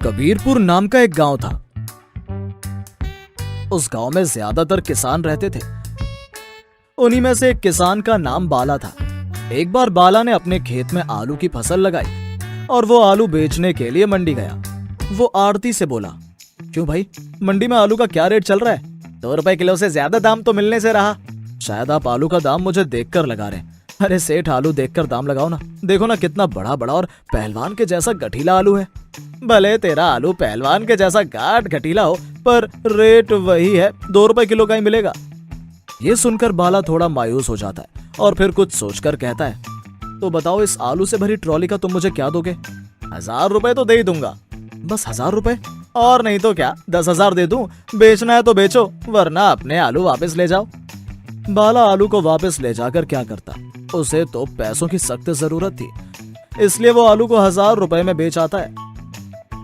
कबीरपुर नाम का एक गांव था। उस गांव में ज्यादातर किसान रहते थे। उन्हीं में से एक किसान का नाम बाला था। एक बार बाला ने अपने खेत में आलू की फसल लगाई और वो आलू बेचने के लिए मंडी गया। वो आड़ती से बोला, क्यों भाई, मंडी में आलू का क्या रेट चल रहा है? 2 रुपए किलो से ज्यादा दाम तो मिलने से रहा। शायद आप आलू का दाम मुझे देखकर लगा रहे हैं। अरे सेठ, आलू देखकर दाम लगाओ ना। देखो ना कितना बड़ा बड़ा और पहलवान के जैसा गठीला आलू है। भले तेरा आलू पहलवान के जैसा गाढ़ गठीला हो, पर रेट वही है, 2 रुपए किलो का ही मिलेगा। ये सुनकर बाला थोड़ा मायूस हो जाता है और फिर कुछ सोचकर कहता है, तो बताओ, इस आलू से भरी ट्रॉली का तुम मुझे क्या दोगे? 1000 रुपए तो दे ही दूंगा। बस 1000 रुपए? और नहीं तो क्या, 10,000 दे दूं? बेचना है तो बेचो, वरना अपने आलू वापस ले जाओ। बाला आलू को वापस ले जाकर क्या करता? उसे तो पैसों की सख्त जरूरत थी, इसलिए वो आलू को 1000 रुपए में बेच आता है।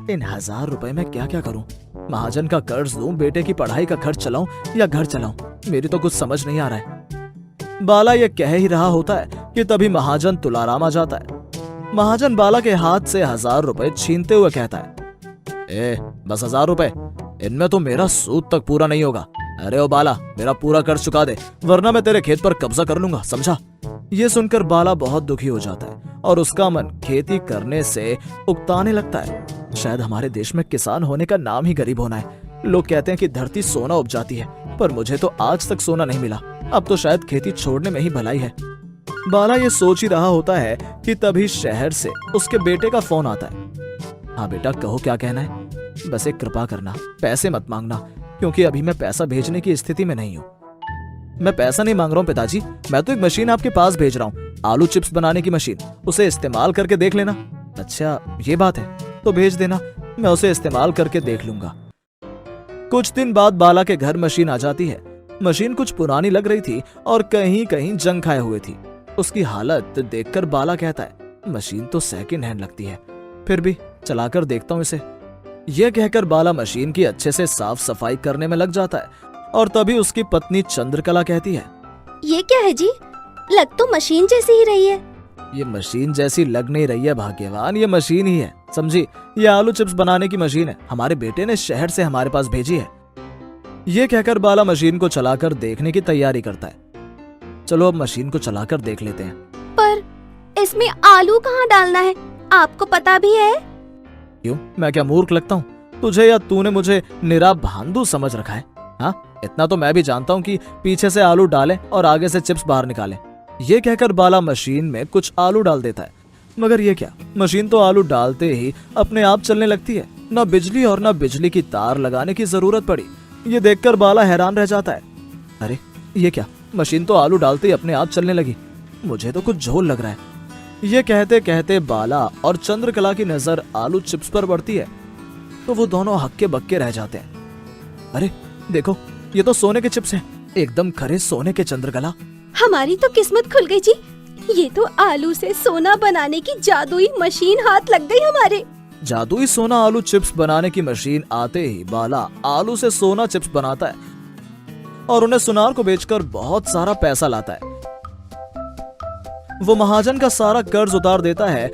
इन 1000 रुपए में क्या क्या करूं? महाजन का कर्ज दूं, बेटे की पढ़ाई का खर्च चलाऊं या घर चलाऊं? मेरी तो कुछ समझ नहीं आ रहा है। बाला ये कह ही रहा होता है कि तभी महाजन तुलाराम आ जाता है। महाजन बाला के हाथ से 1000 रुपए छीनते हुए कहता है, बस 1000 रुपए, इनमें तो मेरा सूद तक पूरा नहीं होगा। अरे ओ बाला, मेरा पूरा कर्ज चुका दे, वरना मैं तेरे खेत पर कब्जा कर लूंगा, समझा? ये सुनकर बाला बहुत दुखी हो जाता है और उसका मन खेती करने से उकताने लगता है। शायद हमारे देश में किसान होने का नाम ही गरीब होना है। लोग कहते हैं कि धरती सोना उपजाती है, पर मुझे तो आज तक सोना नहीं मिला। अब तो शायद खेती छोड़ने में ही भलाई है। बाला ये सोच ही रहा होता है कि तभी शहर से उसके बेटे का फोन आता है। हाँ बेटा, कहो क्या कहना है? बस एक कृपा करना, पैसे मत मांगना, क्योंकि अभी मैं पैसा भेजने की स्थिति में नहीं हूँ। मैं पैसा नहीं मांग रहा हूँ पिताजी, मैं तो एक मशीन आपके पास भेज रहा हूँ, आलू चिप्स बनाने की मशीन। उसे इस्तेमाल करके देख लेना। अच्छा ये बात है, तो भेज देना, मैं उसे इस्तेमाल करके देख लूंगा। कुछ दिन बाद बाला के घर मशीन आ जाती है। मशीन कुछ पुरानी लग रही थी और कहीं कहीं जंग खाए हुए थी। उसकी हालत देखकर बाला कहता है, मशीन तो सेकंड हैंड लगती है, फिर भी चलाकर देखता हूँ इसे। यह कहकर बाला मशीन की अच्छे से साफ सफाई करने में लग जाता है और तभी उसकी पत्नी चंद्रकला कहती है, ये क्या है जी? लग तो मशीन जैसी ही रही है। ये मशीन जैसी लग नहीं रही है भाग्यवान, ये मशीन ही है, समझी? ये आलू चिप्स बनाने की मशीन है, हमारे बेटे ने शहर से हमारे पास भेजी है। ये कहकर बाला मशीन को चलाकर देखने की तैयारी करता है। चलो अब मशीन को चलाकर देख लेते हैं। पर इसमें आलू कहाँ डालना है, आपको पता भी है? क्यों, मैं क्या मूर्ख लगता हूँ तुझे, या तूने मुझे निरा भांडू समझ रखा है? हाँ, इतना तो मैं भी जानता हूँ कि पीछे से आलू डालें और आगे से चिप्स बाहर निकालें। ये कहकर बाला मशीन में कुछ आलू डाल देता है, मगर ये क्या, मशीन तो आलू डालते ही अपने आप चलने लगती है। न बिजली और न बिजली की तार लगाने की जरूरत पड़ी। ये देखकर बाला हैरान रह जाता है। अरे ये क्या, मशीन तो आलू डालते ही अपने आप चलने लगी, मुझे तो कुछ झोल लग रहा है। ये कहते कहते बाला और चंद्रकला की नजर आलू चिप्स पर पड़ती है, तो वो दोनों हक्के बक्के रह जाते हैं। अरे देखो, ये तो सोने के चिप्स हैं, एकदम खरे सोने के। चंद्रकला, हमारी तो किस्मत खुल गई जी, ये तो आलू से सोना बनाने की जादुई मशीन हाथ लग गई हमारे। जादुई सोना आलू चिप्स बनाने की मशीन आते ही बाला आलू से सोना चिप्स बनाता है और उन्हें सुनार को बेचकर बहुत सारा पैसा लाता है। वो महाजन का सारा कर्ज उतार देता है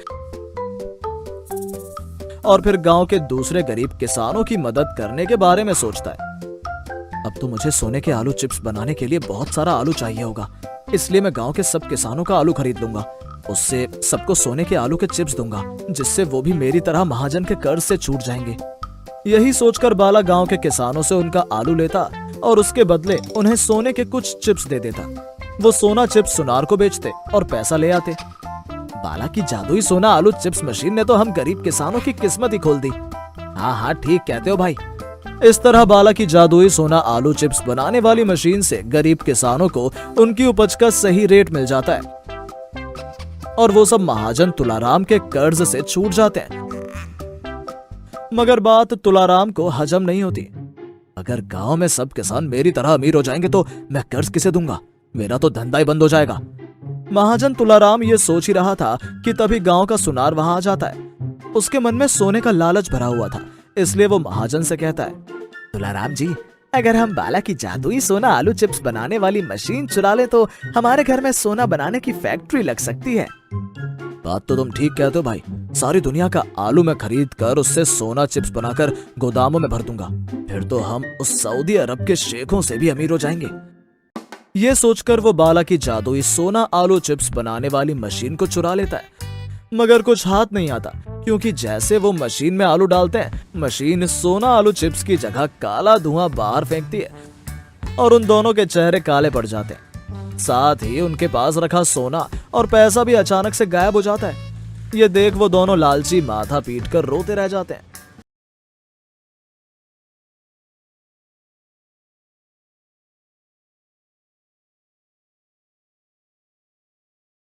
और फिर गांव के दूसरे गरीब किसानों की मदद करने के बारे में सोचता है। अब तो मुझे सोने के आलू चिप्स बनाने के लिए बहुत सारा आलू चाहिए होगा, इसलिए मैं गांव के सब किसानों का आलू खरीद लूंगा। उससे सबको सोने के आलू के चिप्स दूंगा, जिससे वो भी मेरी तरह महाजन के कर्ज से छूट जाएंगे। यही सोचकर बाला गांव के किसानों से उनका आलू लेता और उसके बदले उन्हें सोने के कुछ चिप्स दे देता। वो सोना चिप्स सुनार को बेचते और पैसा ले आते। बाला की जादुई सोना आलू चिप्स मशीन ने तो हम गरीब किसानों की किस्मत ही खोल दी। हाँ हाँ, ठीक कहते हो भाई। इस तरह बाला की जादुई सोना आलू चिप्स बनाने वाली मशीन से गरीब किसानों को उनकी उपज का सही रेट मिल जाता है और वो सब महाजन तुलाराम के कर्ज से छूट जाते हैं। मगर बात तुलाराम को हजम नहीं होती। अगर गांव में सब किसान मेरी तरह अमीर हो जाएंगे तो मैं कर्ज किसे दूंगा? मेरा तो धंधा ही बंद हो जाएगा। महाजन तुलाराम ये सोच ही रहा था कि तभी गांव का सुनार वहां आ जाता है। उसके मन में सोने का लालच भरा हुआ था, इसलिए वो महाजन से कहता है, तुलाराम जी, अगर हम बाला की जादुई सोना आलू चिप्स बनाने वाली मशीन चुरा ले तो हमारे घर में सोना बनाने की फैक्ट्री लग सकती है। बात तो तुम ठीक कहते हो भाई। सारी दुनिया का आलू मैं खरीद कर उससे सोना चिप्स बनाकर गोदामों में भर दूंगा। फिर तो हम उस सऊदी अरब के शेखों से भी अमीर हो जाएंगे। ये सोचकर वो बाला की जादुई सोना आलू चिप्स बनाने वाली मशीन को चुरा लेता है, मगर कुछ हाथ नहीं आता, क्योंकि जैसे वो मशीन में आलू डालते हैं, मशीन सोना आलू चिप्स की जगह काला धुआं बाहर फेंकती है और उन दोनों के चेहरे काले पड़ जाते हैं। साथ ही उनके पास रखा सोना और पैसा भी अचानक से गायब हो जाता है। ये देख वो दोनों लालची माथा पीट कर रोते रह जाते हैं।